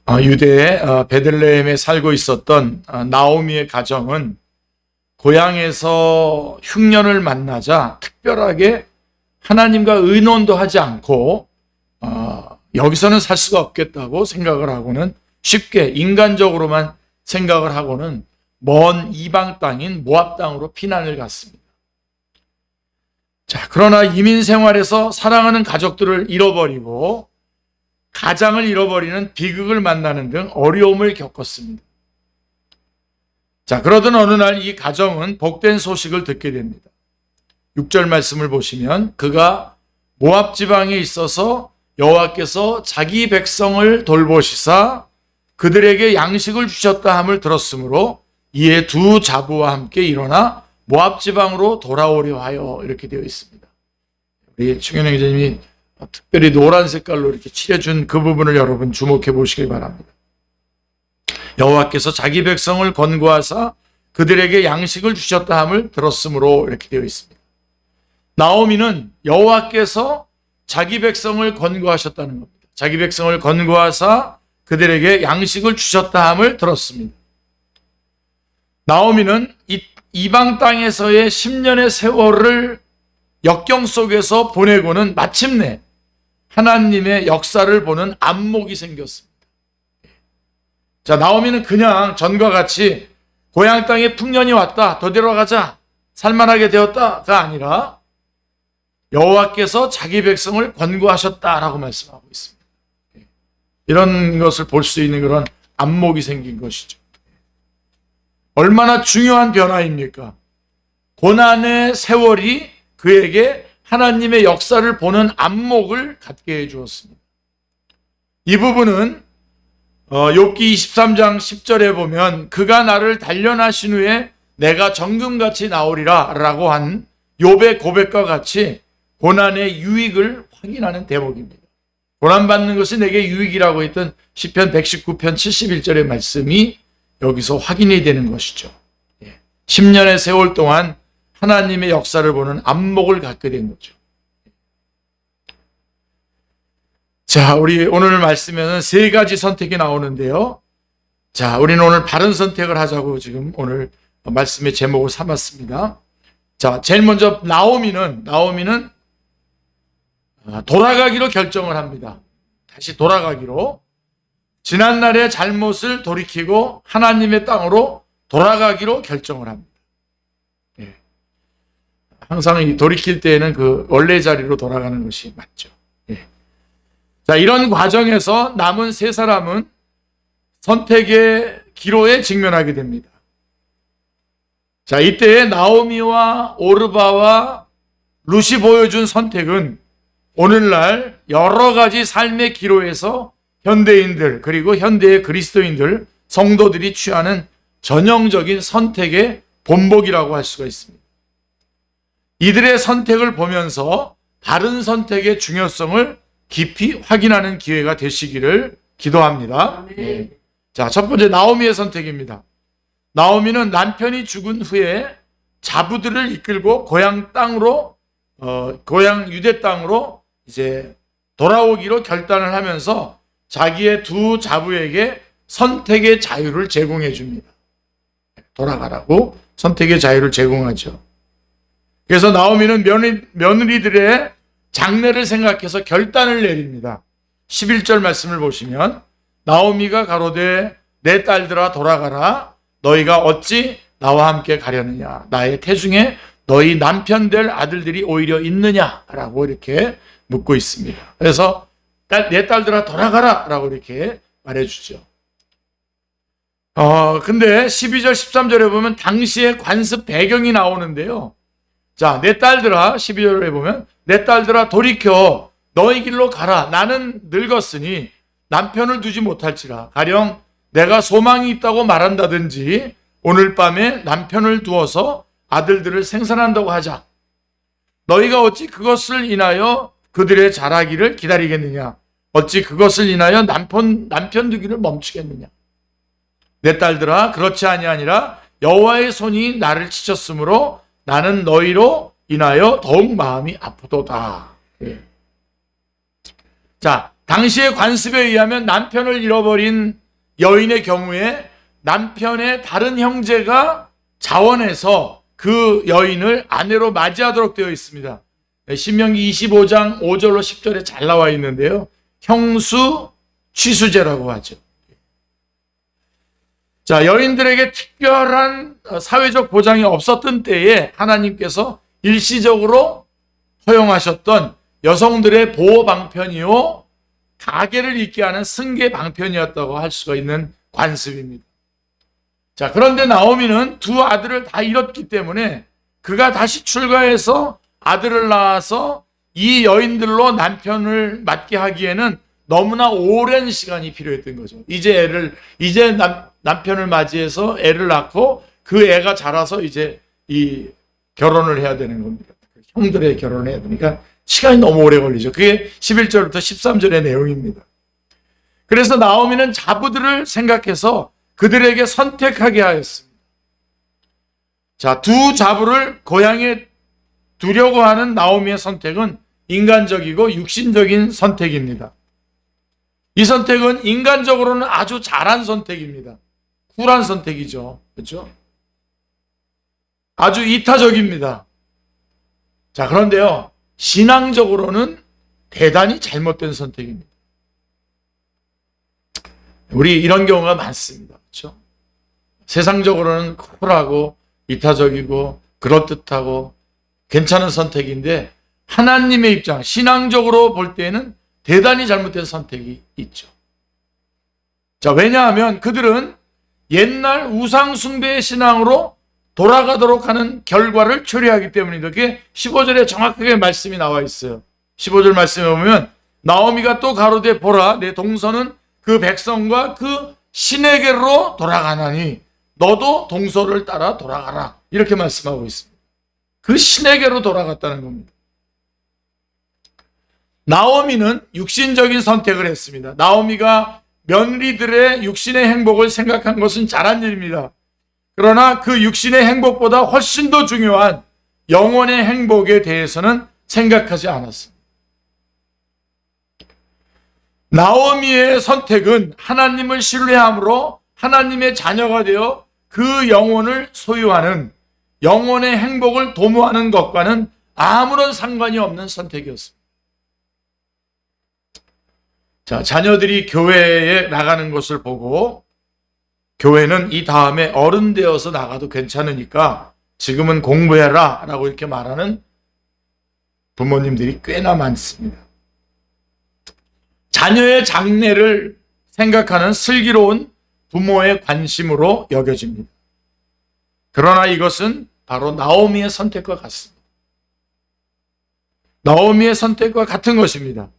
유대의 베들레헴에 살고 있었던 나오미의 가정은 고향에서 흉년을 만나자 특별하게 하나님과 의논도 하지 않고 여기서는 살 수가 없겠다고 생각을 하고는 쉽게 인간적으로만 생각을 하고는 먼 이방 땅인 모압 땅으로 피난을 갔습니다. 자, 그러나 이민 생활에서 사랑하는 가족들을 잃어버리고 가장을 잃어버리는 비극을 만나는 등 어려움을 겪었습니다. 자, 그러던 어느 날 이 가정은 복된 소식을 듣게 됩니다. 6절 말씀을 보시면 그가 모압 지방에 있어서 여호와께서 자기 백성을 돌보시사 그들에게 양식을 주셨다 함을 들었으므로 이에 두 자부와 함께 일어나 모압 지방으로 돌아오려 하여 이렇게 되어 있습니다. 우리 충현영 기자님이 특별히 노란 색깔로 이렇게 칠해준 그 부분을 여러분 주목해 보시길 바랍니다. 여호와께서 자기 백성을 권고하사 그들에게 양식을 주셨다 함을 들었으므로 이렇게 되어 있습니다. 나오미는 여호와께서 자기 백성을 권고하셨다는 겁니다. 자기 백성을 권고하사 그들에게 양식을 주셨다 함을 들었습니다. 나오미는 이방 땅에서의 10년의 세월을 역경 속에서 보내고는 마침내 하나님의 역사를 보는 안목이 생겼습니다. 자, 나오미는 그냥 전과 같이 고향 땅에 풍년이 왔다, 더 데려가자, 살만하게 되었다가 아니라 여호와께서 자기 백성을 권고하셨다라고 말씀하고 있습니다. 이런 것을 볼 수 있는 그런 안목이 생긴 것이죠. 얼마나 중요한 변화입니까? 고난의 세월이 그에게 하나님의 역사를 보는 안목을 갖게 해 주었습니다. 이 부분은 욥기 23장 10절에 보면 그가 나를 단련하신 후에 내가 정금같이 나오리라 라고 한 욥의 고백과 같이 고난의 유익을 확인하는 대목입니다. 고난받는 것이 내게 유익이라고 했던 시편 119편 71절의 말씀이 여기서 확인이 되는 것이죠. 10년의 세월 동안 하나님의 역사를 보는 안목을 갖게 된 거죠. 자, 우리 오늘 말씀에는 세 가지 선택이 나오는데요. 자, 우리는 오늘 바른 선택을 하자고 지금 오늘 말씀의 제목을 삼았습니다. 자, 제일 먼저 나오미는 돌아가기로 결정을 합니다. 다시 돌아가기로. 지난날의 잘못을 돌이키고 하나님의 땅으로 돌아가기로 결정을 합니다. 항상 이 돌이킬 때에는 그 원래 자리로 돌아가는 것이 맞죠. 자, 이런 과정에서 남은 세 사람은 선택의 기로에 직면하게 됩니다. 자, 이때에 나오미와 오르바와 룻이 보여준 선택은 오늘날 여러 가지 삶의 기로에서 현대인들 그리고 현대의 그리스도인들 성도들이 취하는 전형적인 선택의 본보기라고 할 수가 있습니다. 이들의 선택을 보면서 바른 선택의 중요성을 깊이 확인하는 기회가 되시기를 기도합니다. 자, 첫 번째 나오미의 선택입니다. 나오미는 남편이 죽은 후에 자부들을 이끌고 고향 유대 땅으로 이제 돌아오기로 결단을 하면서 자기의 두 자부에게 선택의 자유를 제공해 줍니다. 돌아가라고 선택의 자유를 제공하죠. 그래서 나오미는 며느리들의 장래를 생각해서 결단을 내립니다. 11절 말씀을 보시면 나오미가 가로되 내 딸들아 돌아가라. 너희가 어찌 나와 함께 가려느냐. 나의 태중에 너희 남편 될 아들들이 오히려 있느냐라고 이렇게 묻고 있습니다. 그래서 내 딸들아 돌아가라 라고 이렇게 말해주죠. 근데 12절 13절에 보면 당시의 관습 배경이 나오는데요. 자, 내 딸들아 12절에 보면 내 딸들아 돌이켜 너희 길로 가라. 나는 늙었으니 남편을 두지 못할지라. 가령 내가 소망이 있다고 말한다든지 오늘 밤에 남편을 두어서 아들들을 생산한다고 하자. 너희가 어찌 그것을 인하여 그들의 자라기를 기다리겠느냐. 어찌 그것을 인하여 남편 두기를 멈추겠느냐. 내 딸들아 그렇지 아니하니라. 여호와의 손이 나를 치셨으므로 나는 너희로 인하여 더욱 마음이 아프도다. 자, 당시의 관습에 의하면 남편을 잃어버린 여인의 경우에 남편의 다른 형제가 자원해서 그 여인을 아내로 맞이하도록 되어 있습니다. 신명기 25장 5절로 10절에 잘 나와 있는데요. 형수 취수제라고 하죠. 자, 여인들에게 특별한 사회적 보장이 없었던 때에 하나님께서 일시적으로 허용하셨던 여성들의 보호 방편이요, 가계를 잇게 하는 승계 방편이었다고 할 수가 있는 관습입니다. 자, 그런데 나오미는 두 아들을 다 잃었기 때문에 그가 다시 출가해서 아들을 낳아서 이 여인들로 남편을 맡게 하기에는 너무나 오랜 시간이 필요했던 거죠. 이제 남편을 맞이해서 애를 낳고 그 애가 자라서 이제 이 결혼을 해야 되는 겁니다. 형들의 결혼을 해야 되니까 시간이 너무 오래 걸리죠. 그게 11절부터 13절의 내용입니다. 그래서 나오미는 자부들을 생각해서 그들에게 선택하게 하였습니다. 자, 두 자부를 고향에 두려고 하는 나오미의 선택은 인간적이고 육신적인 선택입니다. 이 선택은 인간적으로는 아주 잘한 선택입니다. 쿨한 선택이죠. 그렇죠? 아주 이타적입니다. 자, 그런데요, 신앙적으로는 대단히 잘못된 선택입니다. 우리 이런 경우가 많습니다. 그렇죠? 세상적으로는 쿨하고 이타적이고 그럴듯하고 괜찮은 선택인데 하나님의 입장, 신앙적으로 볼 때에는 대단히 잘못된 선택이 있죠. 자, 왜냐하면 그들은 옛날 우상 숭배의 신앙으로 돌아가도록 하는 결과를 초래하기 때문입니다. 그게 15절에 정확하게 말씀이 나와 있어요. 15절 말씀에 보면 나오미가 또 가로되 보라, 내 동서는 그 백성과 그 신에게로 돌아가나니 너도 동서를 따라 돌아가라, 이렇게 말씀하고 있습니다. 그 신에게로 돌아갔다는 겁니다. 나오미는 육신적인 선택을 했습니다. 나오미가 며느리들의 육신의 행복을 생각한 것은 잘한 일입니다. 그러나 그 육신의 행복보다 훨씬 더 중요한 영혼의 행복에 대해서는 생각하지 않았습니다. 나오미의 선택은 하나님을 신뢰함으로 하나님의 자녀가 되어 그 영혼을 소유하는, 영혼의 행복을 도모하는 것과는 아무런 상관이 없는 선택이었습니다. 자, 자녀들이 교회에 나가는 것을 보고 교회는 이 다음에 어른 되어서 나가도 괜찮으니까 지금은 공부해라 라고 이렇게 말하는 부모님들이 꽤나 많습니다. 자녀의 장래를 생각하는 슬기로운 부모의 관심으로 여겨집니다. 그러나 이것은 바로 나오미의 선택과 같습니다. 나오미의 선택과 같은 것입니다.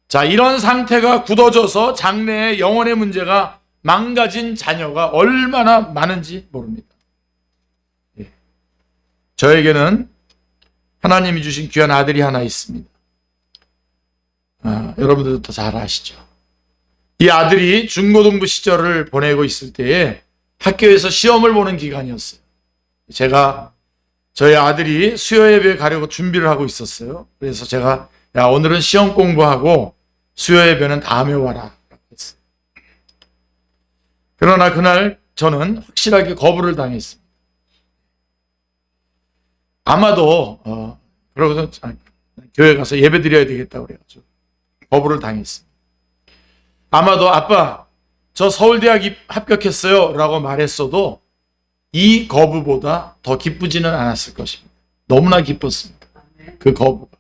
자, 이런 상태가 굳어져서 장래의 영혼의 문제가 망가진 자녀가 얼마나 많은지 모릅니다. 저에게는 하나님이 주신 귀한 아들이 하나 있습니다. 여러분들도 잘 아시죠? 이 아들이 중고등부 시절을 보내고 있을 때에 학교에서 시험을 보는 기간이었어요. 제가 저희 아들이 수요 예배에 가려고 준비를 하고 있었어요. 그래서 제가 야, 오늘은 시험 공부하고 수요 예배는 다음에 와라 했어요. 그러나 그날 저는 확실하게 거부를 당했습니다. 아마도 그러고서 교회 가서 예배 드려야 되겠다고 그래가지고 거부를 당했습니다. 아마도 아빠 저 서울대학 합격했어요 라고 말했어도 이 거부보다 더 기쁘지는 않았을 것입니다. 너무나 기뻤습니다. 그 거부가.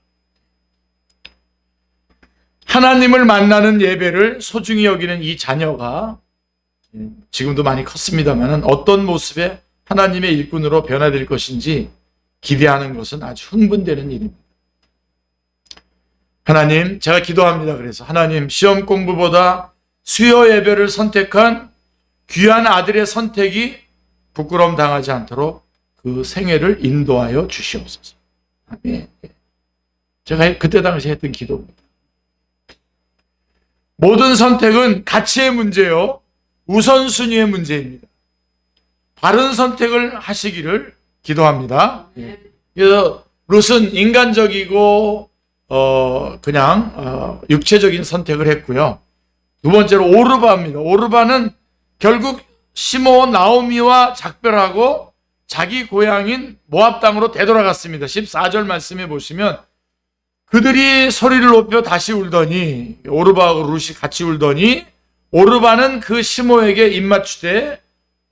하나님을 만나는 예배를 소중히 여기는 이 자녀가 지금도 많이 컸습니다만 어떤 모습의 하나님의 일꾼으로 변화될 것인지 기대하는 것은 아주 흥분되는 일입니다. 하나님, 제가 기도합니다. 그래서 하나님, 시험 공부보다 수요 예배를 선택한 귀한 아들의 선택이 부끄러움 당하지 않도록 그 생애를 인도하여 주시옵소서. 아멘. 제가 그때 당시에 했던 기도입니다. 모든 선택은 가치의 문제요, 우선순위의 문제입니다. 바른 선택을 하시기를 기도합니다. 그래서 룻은 인간적이고 그냥 육체적인 선택을 했고요. 두 번째로 오르바입니다. 오르바는 결국 시므온 나오미와 작별하고 자기 고향인 모압 땅으로 되돌아갔습니다. 14절 말씀해 보시면 그들이 소리를 높여 다시 울더니 오르바하고 룻이 같이 울더니 오르바는 그 시므에게 입맞추되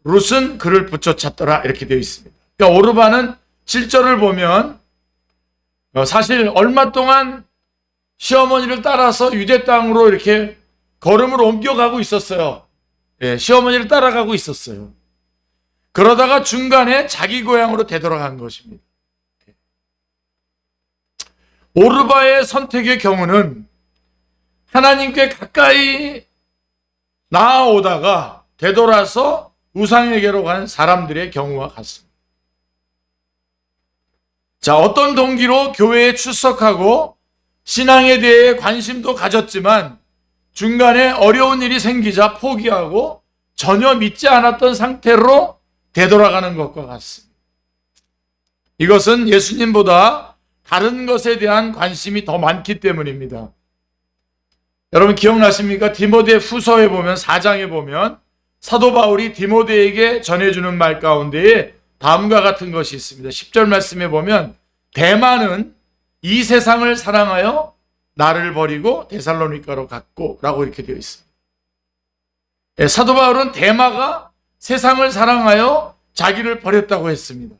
룻은 그를 붙여찾더라 이렇게 되어 있습니다. 그러니까 오르바는 7절을 보면 사실 얼마 동안 시어머니를 따라서 유대 땅으로 이렇게 걸음을 옮겨가고 있었어요. 예, 시어머니를 따라가고 있었어요. 그러다가 중간에 자기 고향으로 되돌아간 것입니다. 오르바의 선택의 경우는 하나님께 가까이 나아오다가 되돌아서 우상에게로 간 사람들의 경우와 같습니다. 자, 어떤 동기로 교회에 출석하고 신앙에 대해 관심도 가졌지만 중간에 어려운 일이 생기자 포기하고 전혀 믿지 않았던 상태로 되돌아가는 것과 같습니다. 이것은 예수님보다 다른 것에 대한 관심이 더 많기 때문입니다. 여러분 기억나십니까? 디모데 후서에 보면 4장에 보면 사도 바울이 디모데에게 전해주는 말 가운데에 다음과 같은 것이 있습니다. 10절 말씀에 보면 데마는 이 세상을 사랑하여 나를 버리고 데살로니가로 갔고 라고 이렇게 되어 있습니다. 사도 바울은 데마가 세상을 사랑하여 자기를 버렸다고 했습니다.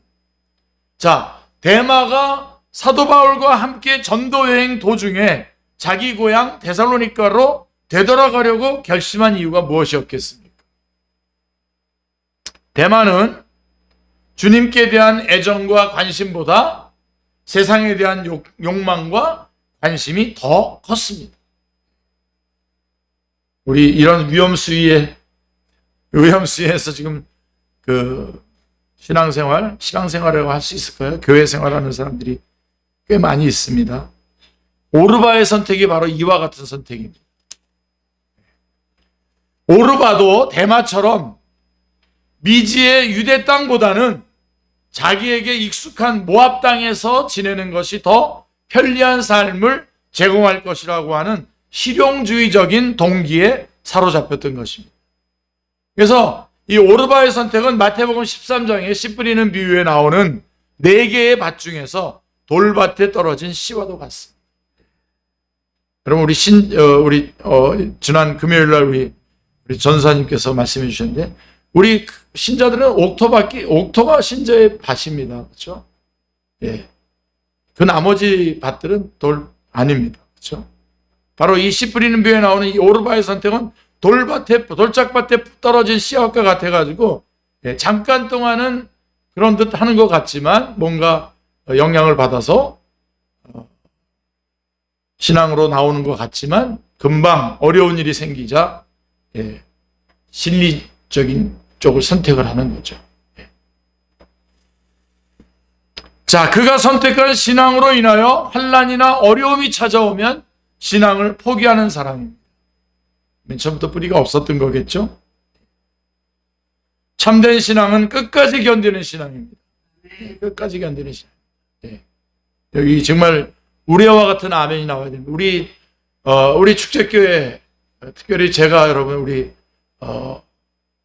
자, 데마가 사도 바울과 함께 전도 여행 도중에 자기 고향 데살로니가로 되돌아가려고 결심한 이유가 무엇이었겠습니까? 데마는 주님께 대한 애정과 관심보다 세상에 대한 욕망과 관심이 더 컸습니다. 우리 이런 위험수위에서 지금 신앙생활이라고 할 수 있을까요? 교회 생활하는 사람들이 꽤 많이 있습니다. 오르바의 선택이 바로 이와 같은 선택입니다. 오르바도 데마처럼 미지의 유대 땅보다는 자기에게 익숙한 모압 땅에서 지내는 것이 더 편리한 삶을 제공할 것이라고 하는 실용주의적인 동기에 사로잡혔던 것입니다. 그래서 이 오르바의 선택은 마태복음 13장에 씨 뿌리는 비유에 나오는 4개의 밭 중에서 돌밭에 떨어진 씨와도 같습니다. 여러분 우리 지난 금요일 날 우리 전사님께서 말씀해 주셨는데 우리 신자들은 옥토가 신자의 밭입니다. 그렇죠? 예. 그 나머지 밭들은 돌 아닙니다. 그렇죠? 바로 이 씨 뿌리는 비유에 나오는 이 오르바의 선택은 돌짝밭에 떨어진 씨앗과 같아가지고 잠깐 동안은 그런 듯 하는 것 같지만 뭔가 영향을 받아서 신앙으로 나오는 것 같지만 금방 어려운 일이 생기자 실리적인 쪽을 선택을 하는 거죠. 자, 그가 선택한 신앙으로 인하여 환난이나 어려움이 찾아오면 신앙을 포기하는 사람입니다. 맨 처음부터 뿌리가 없었던 거겠죠? 참된 신앙은 끝까지 견디는 신앙입니다. 끝까지 견디는 신앙. 여기 정말 우레와 같은 아멘이 나와야 됩니다. 우리 축제교회, 특별히 제가 여러분,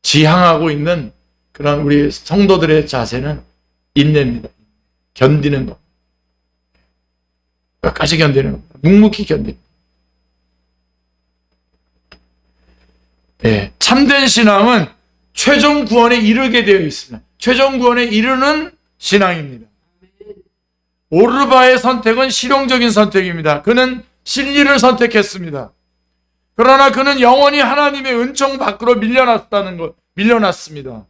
지향하고 있는 그런 우리 성도들의 자세는 인내입니다. 견디는 것. 끝까지 견디는 것. 묵묵히 견디는 것. 참된 신앙은 최종 구원에 이르게 되어 있습니다. 최종 구원에 이르는 신앙입니다. 오르바의 선택은 실용적인 선택입니다. 그는 진리를 선택했습니다. 그러나 그는 영원히 하나님의 은총 밖으로 밀려났습니다.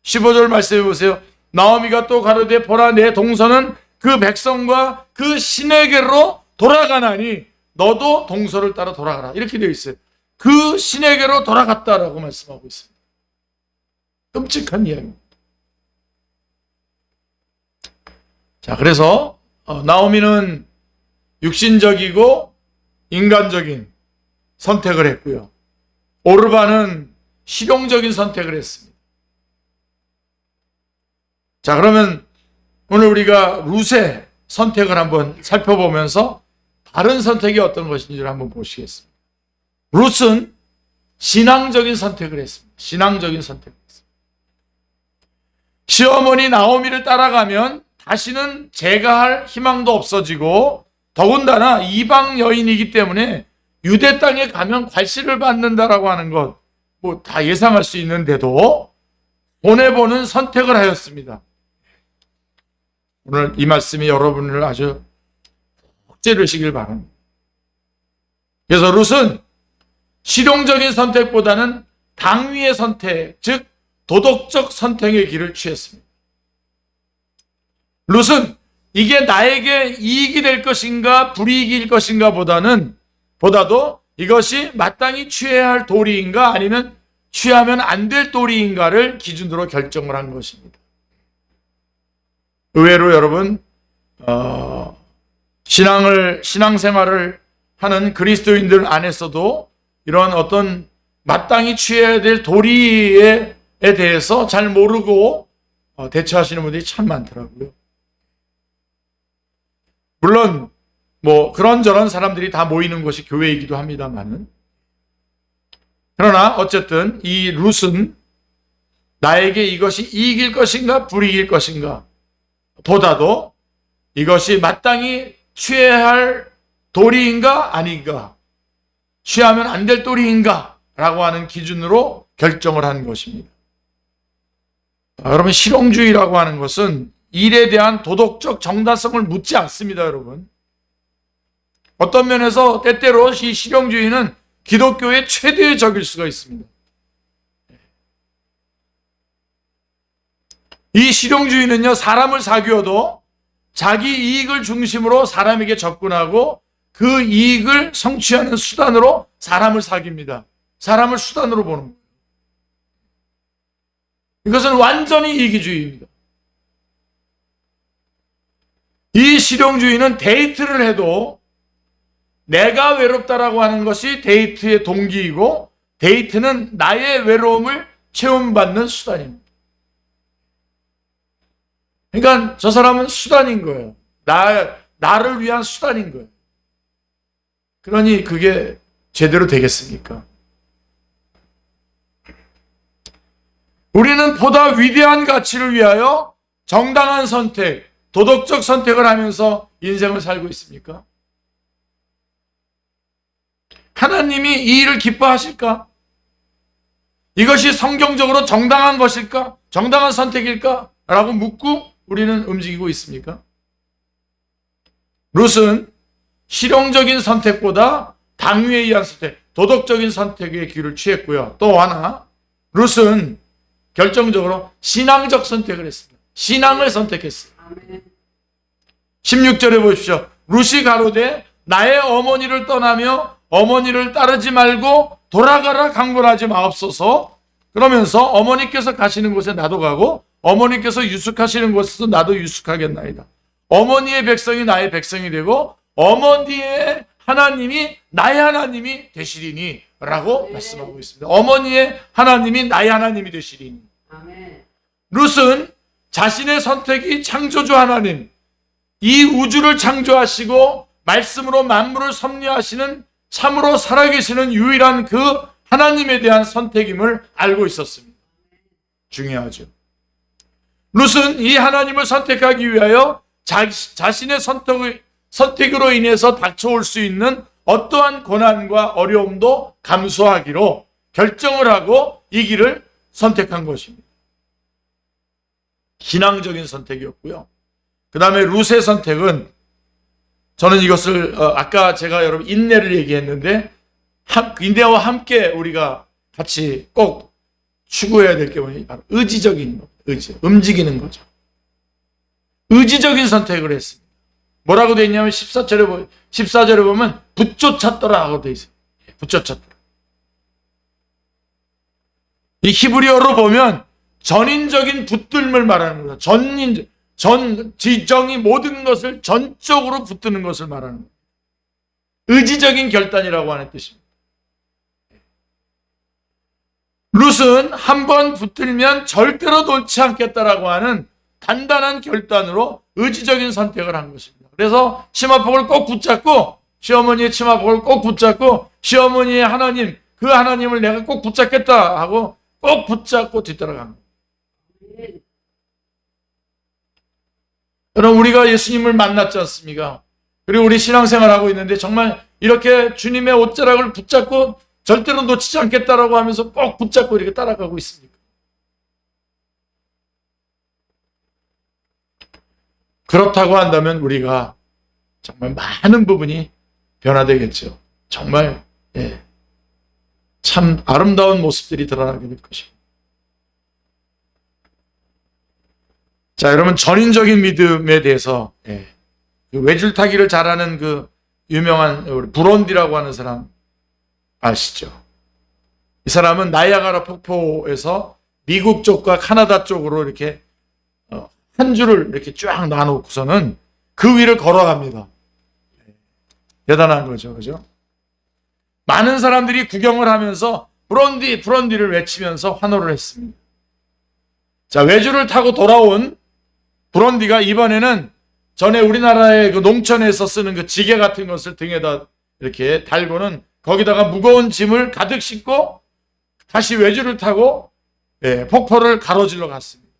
15절 말씀해 보세요. 나오미가 또 가로되 보라 내 동서는 그 백성과 그 신에게로 돌아가나니 너도 동서를 따라 돌아가라. 이렇게 되어 있어요. 그 신에게로 돌아갔다라고 말씀하고 있습니다. 끔찍한 이야기입니다. 자, 그래서 나오미는 육신적이고 인간적인 선택을 했고요. 오르바는 실용적인 선택을 했습니다. 자, 그러면 오늘 우리가 룻의 선택을 한번 살펴보면서 다른 선택이 어떤 것인지를 한번 보시겠습니다. 룻은 신앙적인 선택을 했습니다. 신앙적인 선택을 했습니다. 시어머니 나오미를 따라가면 다시는 제가할 희망도 없어지고 더군다나 이방 여인이기 때문에 유대 땅에 가면 괄시를 받는다라고 하는 것 뭐 다 예상할 수 있는데도 보내보는 선택을 하였습니다. 오늘 이 말씀이 여러분을 아주 찌르시길 바랍니다. 그래서 룻은 실용적인 선택보다는 당위의 선택, 즉 도덕적 선택의 길을 취했습니다. 룻은 이게 나에게 이익이 될 것인가 불이익일 것인가 보다도 이것이 마땅히 취해야 할 도리인가 아니면 취하면 안 될 도리인가를 기준으로 결정을 한 것입니다. 의외로 여러분 신앙생활을 하는 그리스도인들 안에서도 이런 어떤 마땅히 취해야 될 도리에 대해서 잘 모르고 대처하시는 분들이 참 많더라고요. 물론 뭐 그런저런 사람들이 다 모이는 것이 교회이기도 합니다만은, 그러나 어쨌든 이 룻은 나에게 이것이 이익일 것인가 불이익일 것인가 보다도 이것이 마땅히 취해야 할 도리인가 아닌가, 취하면 안 될 도리인가 라고 하는 기준으로 결정을 한 것입니다. 여러분, 실용주의라고 하는 것은 일에 대한 도덕적 정당성을 묻지 않습니다. 여러분, 어떤 면에서 때때로 이 실용주의는 기독교의 최대의 적일 수가 있습니다. 이 실용주의는요, 사람을 사귀어도 자기 이익을 중심으로 사람에게 접근하고 그 이익을 성취하는 수단으로 사람을 사깁니다. 사람을 수단으로 보는 거예요. 이것은 완전히 이기주의입니다. 이 실용주의는 데이트를 해도 내가 외롭다라고 하는 것이 데이트의 동기이고, 데이트는 나의 외로움을 체험받는 수단입니다. 그러니까 저 사람은 수단인 거예요. 나를 위한 수단인 거예요. 그러니 그게 제대로 되겠습니까? 우리는 보다 위대한 가치를 위하여 정당한 선택, 도덕적 선택을 하면서 인생을 살고 있습니까? 하나님이 이 일을 기뻐하실까? 이것이 성경적으로 정당한 것일까? 정당한 선택일까? 라고 묻고 우리는 움직이고 있습니까? 룻은 실용적인 선택보다 당위에 의한 선택, 도덕적인 선택의 길을 취했고요. 또 하나, 룻은 결정적으로 신앙적 선택을 했습니다. 신앙을 선택했어요. 16절에 보십시오. 룻이 가로되 나의 어머니를 떠나며 어머니를 따르지 말고 돌아가라 강권하지 마옵소서. 그러면서 어머니께서 가시는 곳에 나도 가고 어머니께서 유숙하시는 곳에서 나도 유숙하겠나이다. 어머니의 백성이 나의 백성이 되고 어머니의 하나님이 나의 하나님이 되시리니 라고 말씀하고 있습니다. 어머니의 하나님이 나의 하나님이 되시리니. 룻은 자신의 선택이 창조주 하나님, 이 우주를 창조하시고 말씀으로 만물을 섭리하시는 참으로 살아계시는 유일한 그 하나님에 대한 선택임을 알고 있었습니다. 중요하죠. 룻은 이 하나님을 선택하기 위하여 자신의 선택으로 인해서 닥쳐올 수 있는 어떠한 고난과 어려움도 감수하기로 결정을 하고 이 길을 선택한 것입니다. 신앙적인 선택이었고요. 그 다음에 룻의 선택은, 저는 이것을 아까 제가 여러분 인내를 얘기했는데, 인내와 함께 우리가 같이 꼭 추구해야 될 게 뭐냐, 바로 의지적인 것, 움직이는 거죠. 의지적인 선택을 했습니다. 뭐라고 되어 있냐면 14절에 보면 붙쫓았더라 하고 되어 있어요. 붙쫓았더라. 이 히브리어로 보면 전인적인 붙들음을 말하는 거다. 지정이 모든 것을 전적으로 붙드는 것을 말하는 거예요. 의지적인 결단이라고 하는 뜻입니다. 룻은 한번 붙들면 절대로 놓지 않겠다라고 하는 단단한 결단으로 의지적인 선택을 한 것입니다. 그래서 치마폭을 꼭 붙잡고 시어머니의 치마복을 꼭 붙잡고 시어머니의 하나님, 그 하나님을 내가 꼭 붙잡겠다 하고 꼭 붙잡고 뒤따라갑니다. 여러분, 우리가 예수님을 만났지 않습니까? 그리고 우리 신앙생활하고 있는데 정말 이렇게 주님의 옷자락을 붙잡고 절대로 놓치지 않겠다라고 하면서 꼭 붙잡고 이렇게 따라가고 있습니까? 그렇다고 한다면 우리가 정말 많은 부분이 변화되겠죠. 정말 참 아름다운 모습들이 드러나게 될 것입니다. 자, 여러분, 전인적인 믿음에 대해서 그 외줄타기를 잘하는 그 유명한 브론디라고 하는 사람 아시죠? 이 사람은 나이아가라 폭포에서 미국 쪽과 카나다 쪽으로 이렇게 한 줄을 이렇게 쫙 놔놓고서는 그 위를 걸어갑니다. 대단한 거죠, 그죠? 많은 사람들이 구경을 하면서 브론디, 브론디를 외치면서 환호를 했습니다. 자, 외줄을 타고 돌아온 브론디가 이번에는 전에 우리나라의 그 농촌에서 쓰는 그 지게 같은 것을 등에다 이렇게 달고는 거기다가 무거운 짐을 가득 싣고 다시 외줄을 타고 폭포를 가로질러 갔습니다.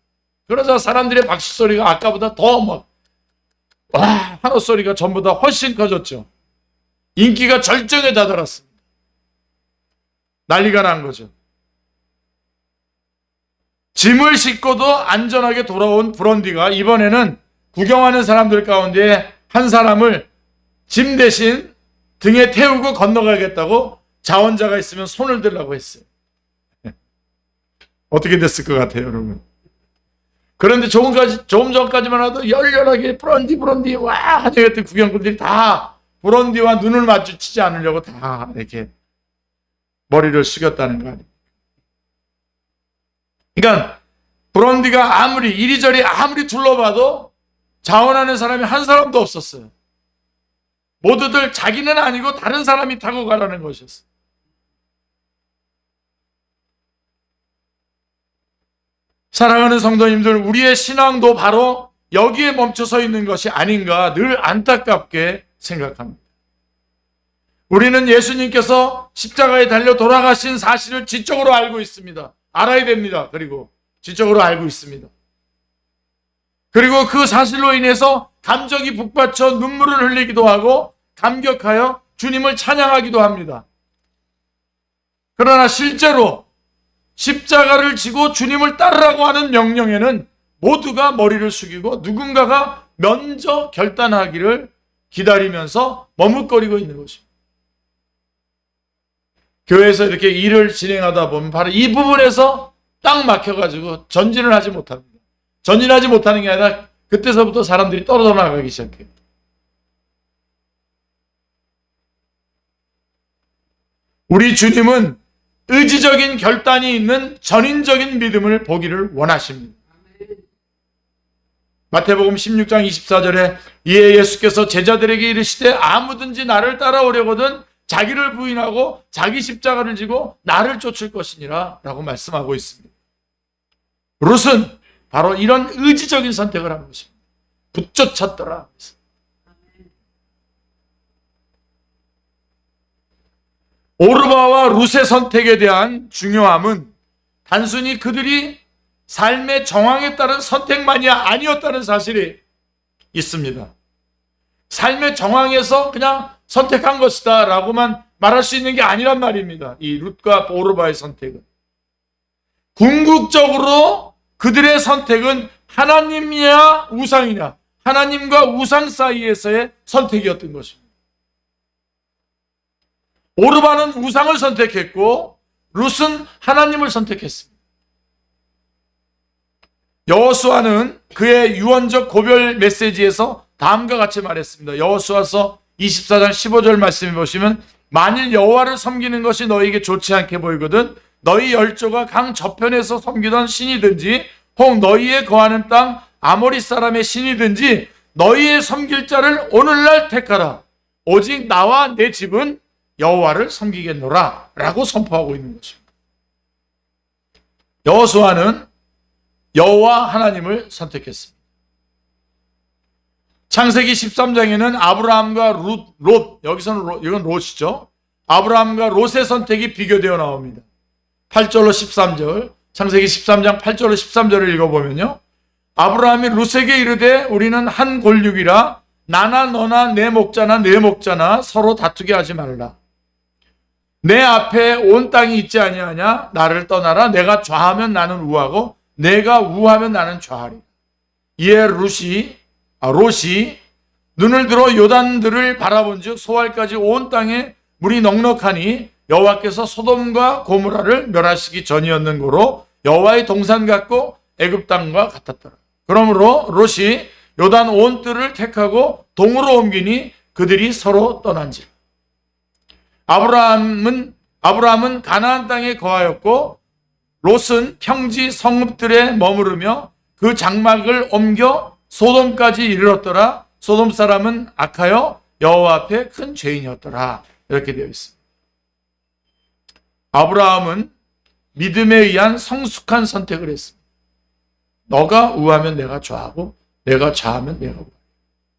그러자 사람들의 박수 소리가 아까보다 더 막 환호 소리가 전보다 훨씬 커졌죠. 인기가 절정에 다다랐습니다. 난리가 난 거죠. 짐을 싣고도 안전하게 돌아온 브론디가 이번에는 구경하는 사람들 가운데 한 사람을 짐 대신 등에 태우고 건너가겠다고 자원자가 있으면 손을 들라고 했어요. 어떻게 됐을 것 같아요, 여러분? 그런데 조금 전까지만 해도 열렬하게 브론디 와 하여튼 구경꾼들이 다 브론디와 눈을 마주치지 않으려고 다 이렇게 머리를 숙였다는 거 아닙니까? 그러니까 브론디가 아무리 이리저리 아무리 둘러봐도 자원하는 사람이 한 사람도 없었어요. 모두들 자기는 아니고 다른 사람이 타고 가라는 것이었어요. 사랑하는 성도님들, 우리의 신앙도 바로 여기에 멈춰서 있는 것이 아닌가 늘 안타깝게 생각합니다. 우리는 예수님께서 십자가에 달려 돌아가신 사실을 지적으로 알고 있습니다. 알아야 됩니다. 그리고 지적으로 알고 있습니다. 그리고 그 사실로 인해서 감정이 북받쳐 눈물을 흘리기도 하고 감격하여 주님을 찬양하기도 합니다. 그러나 실제로 십자가를 지고 주님을 따르라고 하는 명령에는 모두가 머리를 숙이고 누군가가 먼저 결단하기를 기다리면서 머뭇거리고 있는 것입니다. 교회에서 이렇게 일을 진행하다 보면 바로 이 부분에서 딱 막혀가지고 전진을 하지 못합니다. 전진하지 못하는 게 아니라 그때서부터 사람들이 떨어져 나가기 시작해요. 우리 주님은 의지적인 결단이 있는 전인적인 믿음을 보기를 원하십니다. 마태복음 16장 24절에 이에 예수께서 제자들에게 이르시되 아무든지 나를 따라오려거든 자기를 부인하고 자기 십자가를 지고 나를 쫓을 것이니라 라고 말씀하고 있습니다. 룻은 바로 이런 의지적인 선택을 한 것입니다. 붙쫓았더라. 오르바와 룻의 선택에 대한 중요함은 단순히 그들이 삶의 정황에 따른 선택만이 아니었다는 사실이 있습니다. 삶의 정황에서 그냥 선택한 것이다 라고만 말할 수 있는 게 아니란 말입니다. 이 룻과 오르바의 선택은. 궁극적으로 그들의 선택은 하나님이냐 우상이냐, 하나님과 우상 사이에서의 선택이었던 것입니다. 오르바는 우상을 선택했고 룻은 하나님을 선택했습니다. 여호수아는 그의 유언적 고별 메시지에서 다음과 같이 말했습니다. 여호수아서 24장 15절 말씀해 보시면 만일 여호와를 섬기는 것이 너희에게 좋지 않게 보이거든 너희 열조가 강 저편에서 섬기던 신이든지 혹 너희의 거하는 땅 아모리 사람의 신이든지 너희의 섬길 자를 오늘날 택하라. 오직 나와 내 집은 여호와를 섬기겠노라 라고 선포하고 있는 것입니다. 여호수아는 여호와 하나님을 선택했습니다. 창세기 13장에는 아브라함과 롯, 여기서는 이건 롯이죠. 아브라함과 롯의 선택이 비교되어 나옵니다. 8절로 13절, 창세기 13장 8절로 13절을 읽어보면요. 아브라함이 롯에게 이르되 우리는 한 골육이라 나나 너나 내 목자나 서로 다투게 하지 말라. 내 앞에 온 땅이 있지 아니하냐? 나를 떠나라. 내가 좌하면 나는 우하고 내가 우하면 나는 좌하리. 이에 롯이 눈을 들어 요단들을 바라본즉 소알까지 온 땅에 물이 넉넉하니 여호와께서 소돔과 고모라를 멸하시기 전이었는 고로 여호와의 동산 같고 애굽 땅과 같았더라. 그러므로 롯이 요단 온 뜰을 택하고 동으로 옮기니 그들이 서로 떠난지라. 아브라함은 가나안 땅에 거하였고 롯은 평지 성읍들에 머무르며 그 장막을 옮겨 소돔까지 이르렀더라. 소돔 사람은 악하여 여호와 앞에 큰 죄인이었더라. 이렇게 되어 있습니다. 아브라함은 믿음에 의한 성숙한 선택을 했습니다. 너가 우하면 내가 좌하고 내가 좌하면 내가 우하고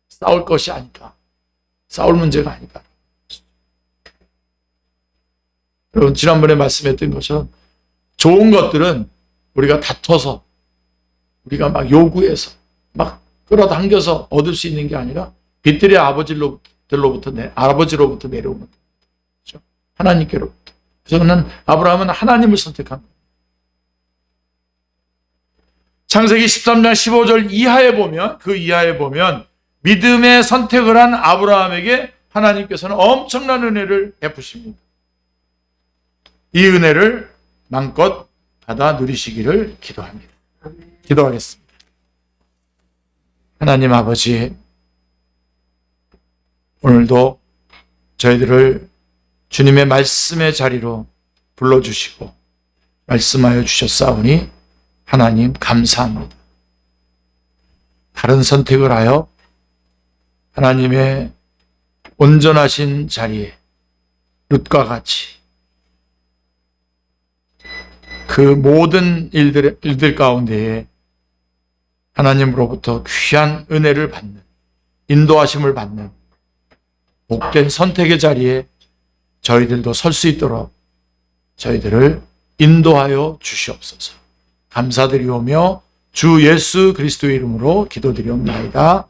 싸울 것이 아니다. 싸울 문제가 아니다. 여러분 지난번에 말씀했던 것처럼 좋은 것들은 우리가 다퉈서 우리가 막 요구해서 막 끌어당겨서 얻을 수 있는 게 아니라 빛들의 아버지로부터 내려오는 거죠. 하나님께로부터. 그래서 아브라함은 하나님을 선택한 거예요. 창세기 13장 15절 이하에 보면 믿음의 선택을 한 아브라함에게 하나님께서는 엄청난 은혜를 베푸십니다. 이 은혜를 마음껏 받아 누리시기를 기도합니다. 기도하겠습니다. 하나님 아버지, 오늘도 저희들을 주님의 말씀의 자리로 불러주시고 말씀하여 주셨사오니 하나님 감사합니다. 다른 선택을 하여 하나님의 온전하신 자리에 룻과 같이 그 모든 일들 가운데에 하나님으로부터 귀한 은혜를 받는, 인도하심을 받는 복된 선택의 자리에 저희들도 설 수 있도록 저희들을 인도하여 주시옵소서. 감사드리오며 주 예수 그리스도의 이름으로 기도드리옵나이다.